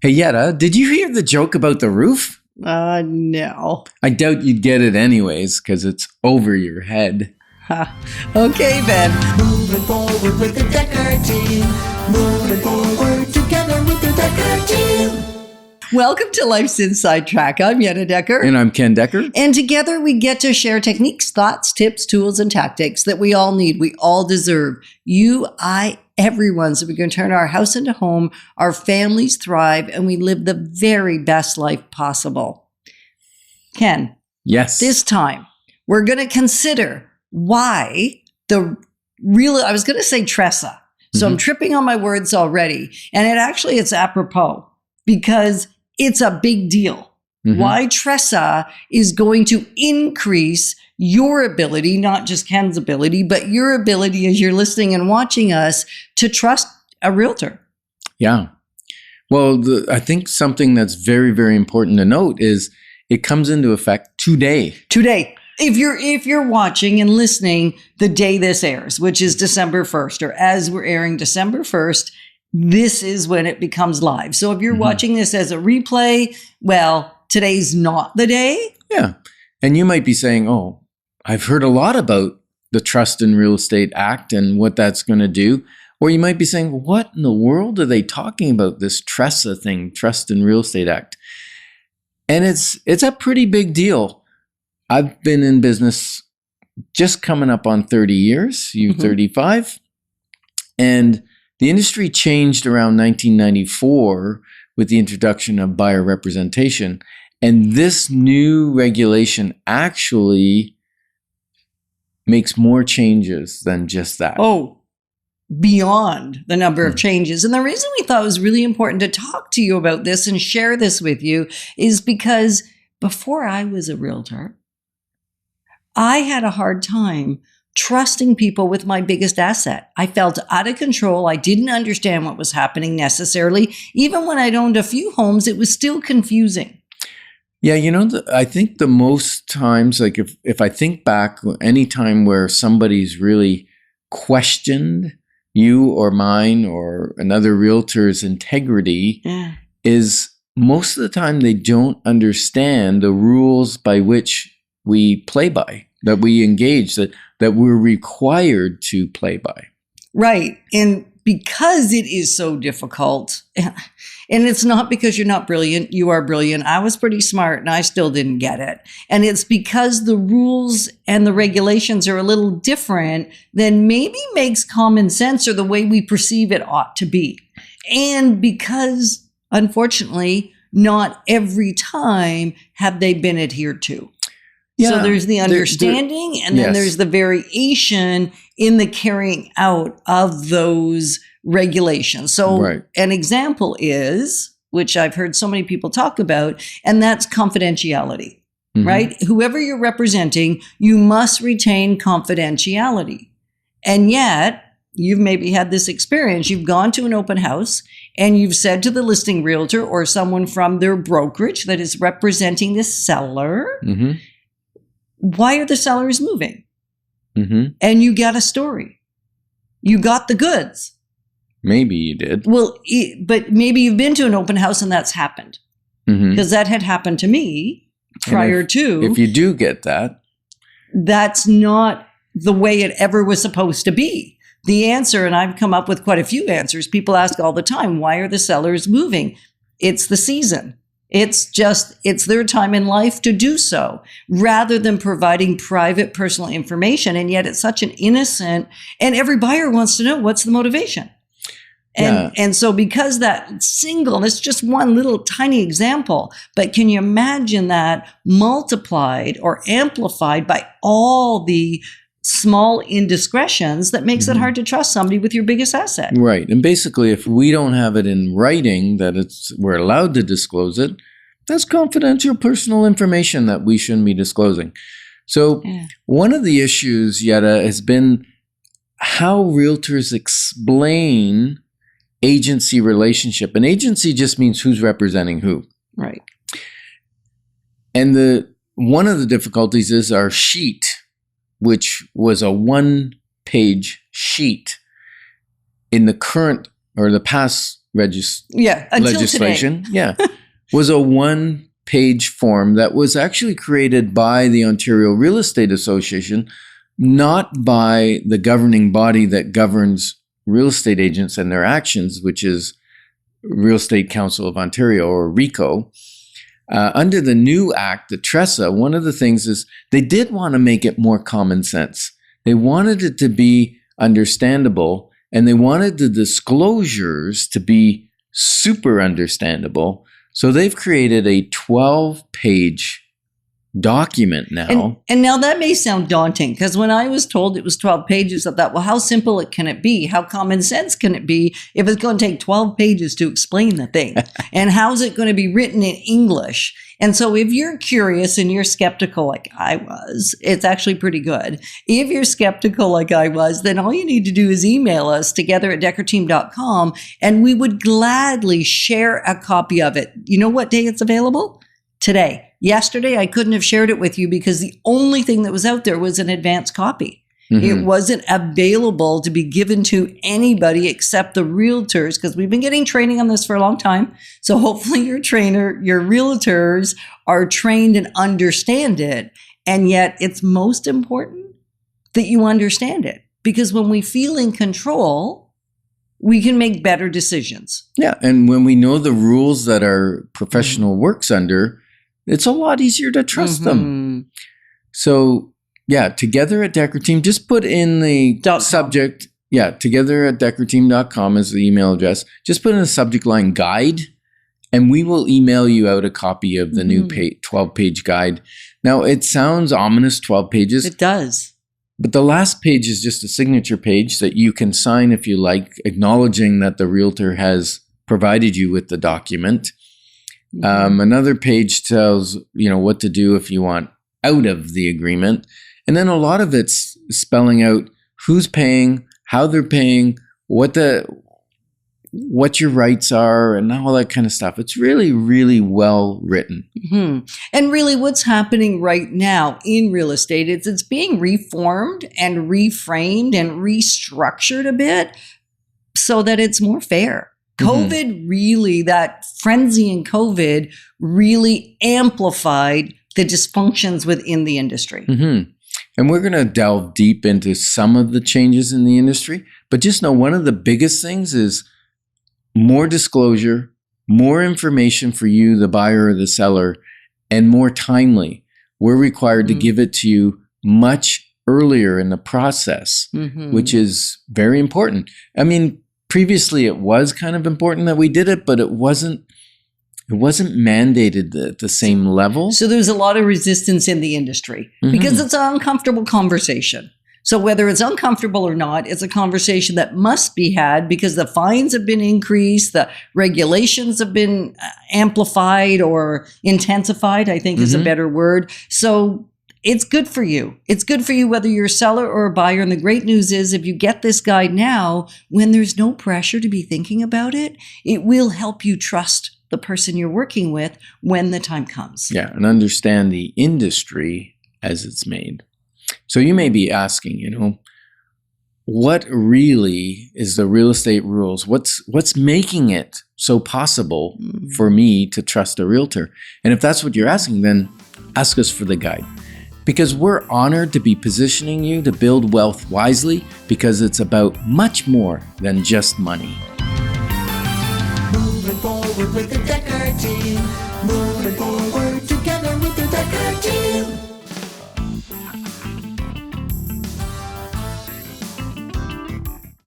Hey, Yetta, did you hear the joke about the roof? No. I doubt you'd get it anyways, because it's over your head. Okay, then. Moving forward with the Dekker Team. Moving forward together with the Dekker Team. Welcome to Life's Inside Track. I'm Yetta Dekker. And I'm Ken Dekker. And together we get to share techniques, thoughts, tips, tools, and tactics that we all need, we all deserve. You, I, everyone, so we can turn our house into home, our families thrive, and we live the very best life possible. Ken. Yes. This time, we're going to consider why I was going to say TRESA. So I'm tripping on my words already. And it's apropos because it's a big deal. Why TRESA is going to increase your ability, not just Ken's ability, but your ability as you're listening and watching us to trust a realtor. Yeah. Well, I think something that's very, very important to note is it comes into effect today. Today. If you're watching and listening the day this airs, which is December 1st, or as we're airing December 1st, this is when it becomes live. So if you're watching this as a replay, well, today's not the day. Yeah. And you might be saying, oh, I've heard a lot about the Trust in Real Estate Act and what that's going to do. Or you might be saying, what in the world are they talking about, this TRESA thing, Trust in Real Estate Act? And it's a pretty big deal. I've been in business just coming up on 30 years, 35. And the industry changed around 1994 with the introduction of buyer representation. And this new regulation actually makes more changes than just that. Oh, beyond the number of changes. And the reason we thought it was really important to talk to you about this and share this with you is because before I was a realtor, I had a hard time trusting people with my biggest asset. I felt out of control. I didn't understand what was happening necessarily. Even when I'd owned a few homes, it was still confusing. Yeah, I think the most times, like if I think back, any time where somebody's really questioned you or mine or another realtor's integrity is most of the time they don't understand the rules by which we play by, that we engage, that we're required to play by. Right. And because it is so difficult, and it's not because you're not brilliant, you are brilliant. I was pretty smart and I still didn't get it. And it's because the rules and the regulations are a little different than maybe makes common sense or the way we perceive it ought to be. And because, unfortunately, not every time have they been adhered to. Yeah, so there's the understanding and then there's the variation in the carrying out of those regulations. So an example is, which I've heard so many people talk about, and that's confidentiality, right? Whoever you're representing, you must retain confidentiality. And yet, you've maybe had this experience. You've gone to an open house and you've said to the listing realtor or someone from their brokerage that is representing the seller, why are the sellers moving? And you got a story. You got the goods. Maybe you did. Well, but maybe you've been to an open house and that's happened. Because that had happened to me prior to. If you do get that. That's not the way it ever was supposed to be. The answer, and I've come up with quite a few answers, people ask all the time, why are the sellers moving? It's the season. It's their time in life to do so rather than providing private personal information. And yet it's such an innocent, and every buyer wants to know what's the motivation. And so because it's just one little tiny example, but can you imagine that multiplied or amplified by all the small indiscretions that makes it hard to trust somebody with your biggest asset. Right. And basically, if we don't have it in writing that we're allowed to disclose it, that's confidential personal information that we shouldn't be disclosing. So one of the issues, Yetta, has been how realtors explain agency relationship. An agency just means who's representing who. Right. And one of the difficulties is our sheet, which was a one-page sheet in the current or the past legislation, was a 1-page form that was actually created by the Ontario Real Estate Association, not by the governing body that governs real estate agents and their actions, which is Real Estate Council of Ontario, or RECO. Under the new act, the TRESA, one of the things is they did want to make it more common sense. They wanted it to be understandable, and they wanted the disclosures to be super understandable. So they've created a 12-page document now. And now that may sound daunting, because when I was told it was 12 pages, I thought, well, how simple can it be? How common sense can it be if it's going to take 12 pages to explain the thing? And how's it going to be written in English? And so if you're curious and you're skeptical like I was, it's actually pretty good. If you're skeptical like I was, then all you need to do is email us together@dekkerteam.com, and we would gladly share a copy of it. You know what day it's available? Today. Yesterday, I couldn't have shared it with you because the only thing that was out there was an advanced copy. It wasn't available to be given to anybody except the realtors, because we've been getting training on this for a long time. So hopefully your realtors are trained and understand it. And yet it's most important that you understand it, because when we feel in control, we can make better decisions. Yeah. And when we know the rules that our professional works under, it's a lot easier to trust them. So, together at Dekker Team, just put in the subject. Together at dekkerteam.com is the email address. Just put in the subject line guide, and we will email you out a copy of the new 12-page guide. Now, it sounds ominous, 12 pages. It does. But the last page is just a signature page that you can sign if you like, acknowledging that the realtor has provided you with the document. Another page tells, what to do if you want out of the agreement. And then a lot of it's spelling out who's paying, how they're paying, what your rights are, and all that kind of stuff. It's really, really well written. And really what's happening right now in real estate is it's being reformed and reframed and restructured a bit so that it's more fair. COVID really, that frenzy in COVID really amplified the dysfunctions within the industry. And we're going to delve deep into some of the changes in the industry, but just know one of the biggest things is more disclosure, more information for you, the buyer or the seller, and more timely. We're required to give it to you much earlier in the process, which is very important. I mean, previously, it was kind of important that we did it, but it wasn't mandated at the same level. So there's a lot of resistance in the industry because it's an uncomfortable conversation. So whether it's uncomfortable or not, it's a conversation that must be had because the fines have been increased, the regulations have been amplified or intensified, I think is a better word. So it's good for you. It's good for you whether you're a seller or a buyer. And the great news is if you get this guide now, when there's no pressure to be thinking about it, it will help you trust the person you're working with when the time comes. Yeah, and understand the industry as it's made. So you may be asking, what really is the real estate rules? What's making it so possible for me to trust a realtor? And if that's what you're asking, then ask us for the guide. Because we're honored to be positioning you to build wealth wisely, because it's about much more than just money. Moving forward with the Dekker Team. Moving forward together.